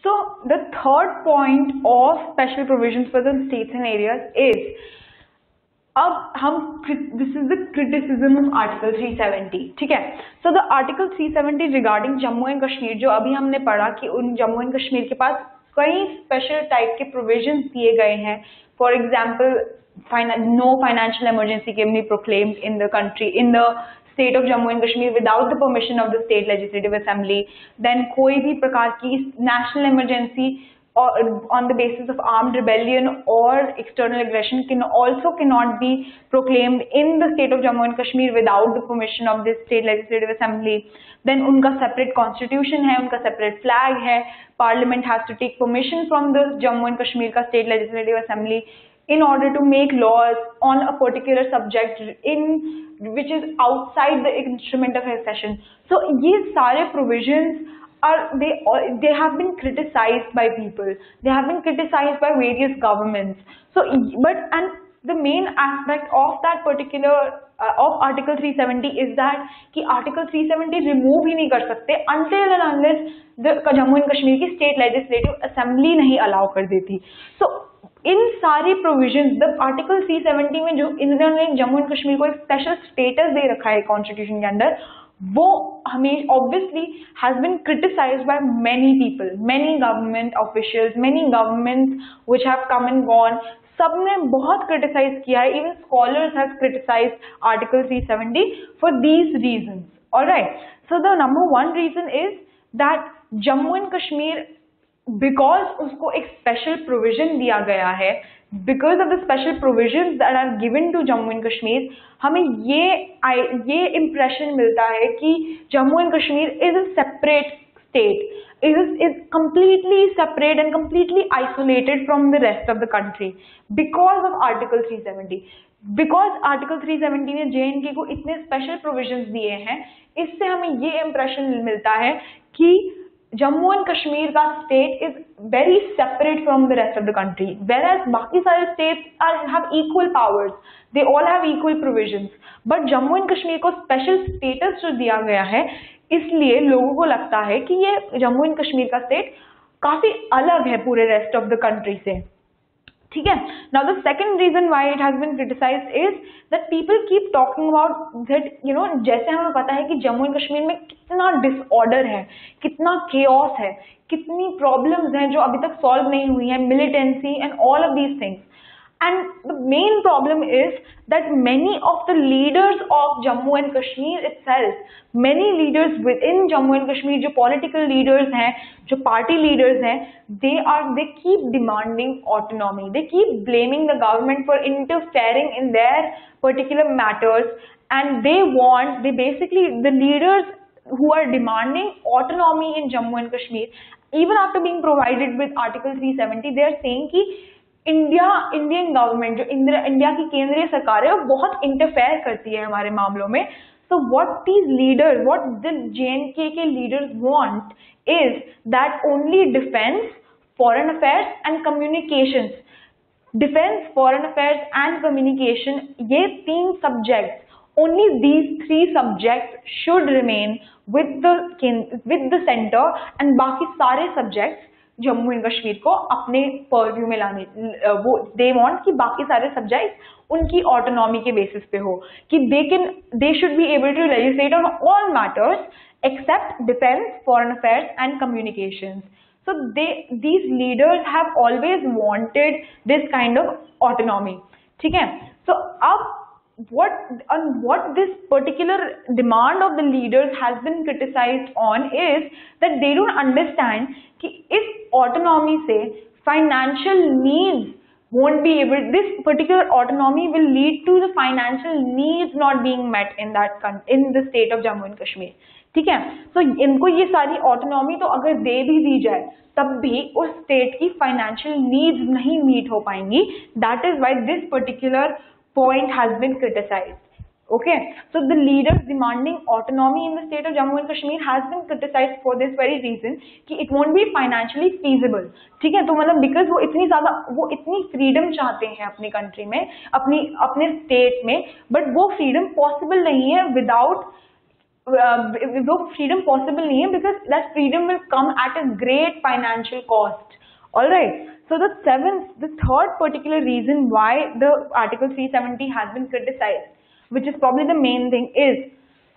So the third point of special provisions for the states and areas is, अब हम this is the criticism of article 370, ठीक है। So the article 370 regarding Jammu and Kashmir, जो अभी हमने पढ़ा कि उन जम्मू एंड कश्मीर के पास कई स्पेशल टाइप के प्रोविजंस दिए गए हैं। For example, no financial emergency can be proclaimed in the country, in the state of Jammu and Kashmir without the permission of the state legislative assembly. Then कोई भी प्रकार की national emergency or on the basis of armed rebellion or external aggression cannot be proclaimed in the state of Jammu and Kashmir without the permission of the state legislative assembly. Then उनका separate constitution है, उनका separate flag है, parliament has to take permission from the Jammu and Kashmir का state legislative assembly in order to make laws on a particular subject in which is outside the instrument of accession. So ये सारे provisions they have been criticized by people, they have been criticized by various governments. So and the main aspect of that particular of article 370 is that कि article 370 remove ही नहीं कर सकते until and unless the Jammu and Kashmir की state legislative assembly नहीं allow कर देती। So इन सारी provisions, the article 370 में जो इन्होंने जम्मू एंड कश्मीर को एक स्पेशल स्टेटस दे रखा है कॉन्स्टिट्यूशन के अंदर, वो हमें obviously has been criticised by many people, many government officials, many governments which have come and gone, सबने बहुत क्रिटिसाइज किया है। Even scholars have criticised article 370 for these reasons. Alright, so the number one reason is that Jammu and Kashmir, because उसको एक special provision दिया गया है, because of the special provisions that are given to Jammu and Kashmir, हमें ये impression मिलता है कि Jammu and Kashmir is a separate state, is completely separate and completely isolated from the rest of the country because of article 370. Because article 370 ने JNK को इतने special provisions दिए हैं, इससे हमें ये इम्प्रेशन मिलता है कि जम्मू एंड कश्मीर का state is very separate from the rest of the country, whereas बाकी सारे states have equal powers, they all have equal provisions, but Jammu and Kashmir को स्पेशल स्टेटस जो दिया गया है, इसलिए लोगों को लगता है कि ये जम्मू एंड कश्मीर का स्टेट काफी अलग है पूरे रेस्ट ऑफ द कंट्री से, ठीक है। Now the second reason why it has been criticised is that people keep talking about that, you know, जैसे हमें पता है कि जम्मू एंड कश्मीर में कितना डिसऑर्डर है, कितना केओस है, कितनी प्रॉब्लम्स हैं जो अभी तक सॉल्व नहीं हुई हैं, militancy and all of these things. And the main problem is that many of the leaders of Jammu and Kashmir itself, many leaders within Jammu and Kashmir, जो political leaders हैं, जो party leaders हैं, they keep demanding autonomy. They keep blaming the government for interfering in their particular matters, and they basically, the leaders who are demanding autonomy in Jammu and Kashmir, even after being provided with Article 370, they are saying कि Indian government, जो India की केंद्रीय सरकार है, वो बहुत interfere करती है हमारे मामलों में। So what these leaders, what the JNK के leaders want is that only defence, foreign affairs and communications, defence, foreign affairs and communication, ये तीन subjects, only these three subjects should remain with the center, and बाकी सारे subjects Jammu and Kashmir को अपने purview में लाने, वो दे वांट कि बाकी सारे सब्जेक्ट्स उनकी ऑटोनॉमी के बेसिस पे हो, कि they should be able to legislate on all matters except defence, foreign affairs and communications. So these leaders have always wanted this kind of autonomy, ठीक है। सो अब what this particular demand of the leaders has been criticized on is that they don't understand कि इस autonomy से financial needs won't be able, this particular autonomy will lead to the financial needs not being met in the state of Jammu and Kashmir, ठीक है। तो इनको ये सारी autonomy तो अगर दे भी दी जाए, तब भी उस स्टेट की financial needs नहीं मीट हो पाएंगी। That is why this particular point has been criticized. Okay, so the leaders demanding autonomy in the state of Jammu and Kashmir has been criticized for this very reason कि it won't be financially feasible, ठीक है। तो मतलब because वो इतनी freedom चाहते हैं अपनी country में, अपने state में, but वो freedom possible नहीं है without वो फ्रीडम पॉसिबल नहीं है, because that freedom will come at a great financial cost. Alright, so the third particular reason why the Article 370 has been criticized, which is probably the main thing, is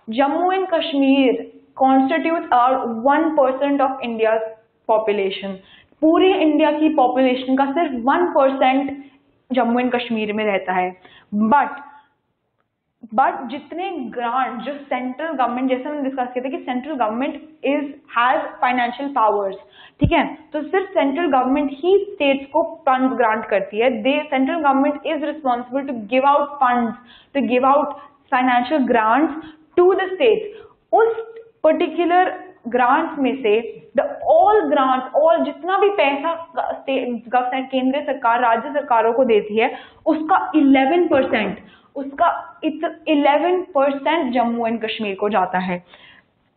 Jammu and Kashmir constitutes our 1% of India's population. पूरे India की population का सिर्फ 1% Jammu and Kashmir में रहता है. But जितने grant जो central government, जैसे हमने डिस्कस किया था कि central government has financial powers, ठीक है, तो सिर्फ सेंट्रल गवर्नमेंट ही स्टेट्स को फंड ग्रांट करती है. Central government is responsible to give out funds, to give out financial grants to the states. उस पर्टिकुलर ग्रांट्स में से ऑल जितना भी पैसा केंद्र सरकार राज्य सरकारों को देती है, उसका 11%, उसका 11% जम्मू एंड कश्मीर को जाता है.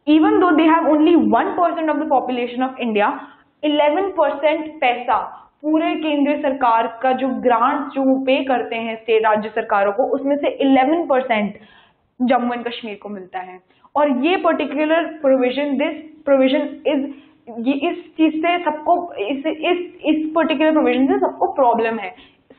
Even though they have only 1% of the population of India, 11% पैसा पूरे केंद्र सरकार का जो ग्रांट जो पे करते हैं स्टेट राज्य सरकारों को, उसमें से 11% जम्मू एंड कश्मीर को मिलता है. और ये particular provision, this provision is, ये इस चीज से सबको इस पर्टिकुलर प्रोविजन से सबको प्रॉब्लम है.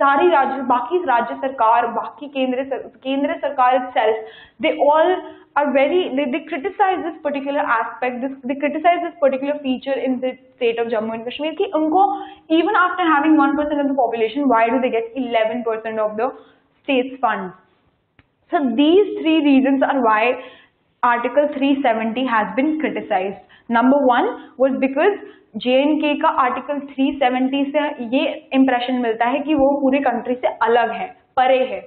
सारी बाकी राज्य सरकार, बाकी केंद्र सरकार itself, they all are they criticize this particular aspect, they criticize this particular feature in the state of Jammu and Kashmir कि उनको even after having 1% of the population, why do they get 11% of the state's funds? So these three reasons are why Article 370 has been criticized. Number one was because J&K का article 370 से ये impression मिलता है कि वो पूरे country से अलग है, परे है.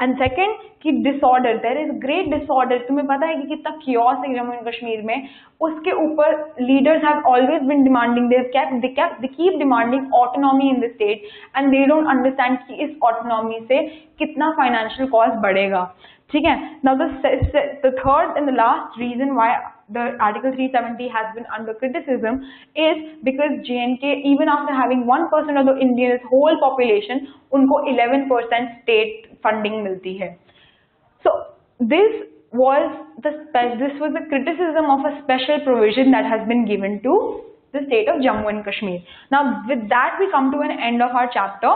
एंड सेकेंड कि disorder, there is great disorder. तुम्हें पता है कि कितना कियोस है जम्मू एंड कश्मीर में. उसके ऊपर leaders have always been demanding, they keep demanding autonomy in the state, and they don't understand कि इस ऑटोनॉमी से कितना फाइनेंशियल कॉस्ट बढ़ेगा. ठीक है. Now the third and the last reason why the Article 370 has been under criticism is because J&K, even after having 1% of the India's whole population, उनको 11% state funding मिलती है. So this was the criticism of a special provision that has been given to the state of Jammu and Kashmir. Now with that we come to an end of our chapter.